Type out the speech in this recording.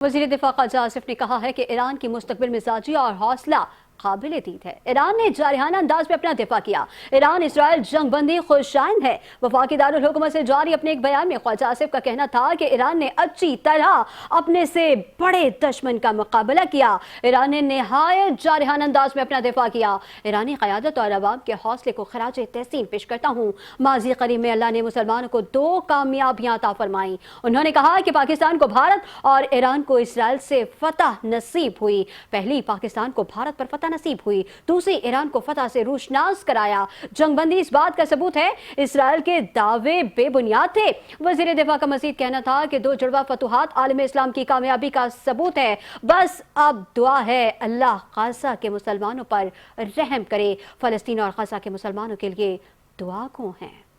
वज़ीर दिफा ख़ाजा आसिफ ने कहा है कि ईरान की मुस्तक़बिल मिजाजी और हौसला काबिल दीद है। ईरान ने जारहाना अंदाज में अपना दिफा किया। ईरान इसराइल जंगबंदी खुशाइन है। वफाकी दारुल हुकूमत से जारी अपने एक बयान में ख्वाजा आसिफ का कहना था कि ईरान ने अच्छी तरह अपने से बड़े दुश्मन का मुकाबला किया। ईरान ने निहायत जारहाना अंदाज में अपना दिफा किया। ईरानी क़यादत और अवाम के हौसले को खराज तहसीन पेश करता हूँ। माजी करीब में अल्लाह ने मुसलमानों को 2 कामयाबियां अता फरमाई। उन्होंने कहा कि पाकिस्तान को भारत और ईरान को इसराइल से फतह नसीब हुई। पहली पाकिस्तान को भारत पर फतह नसीब हुई, दूसरी ईरान को फतह से रोशनास कराया। जंगबंदी इस बात का सबूत है, इसराइल के दावे बेबुनियाद थे। वज़ीर दिफा का मज़ीद कहना था कि 2 जुड़वा फतूहात आलम इस्लाम की कामयाबी का सबूत है। बस अब दुआ है अल्लाह गाज़ा के मुसलमानों पर रहम करे। फ़लस्तीन और गाज़ा के मुसलमानों के लिए दुआ को हैं।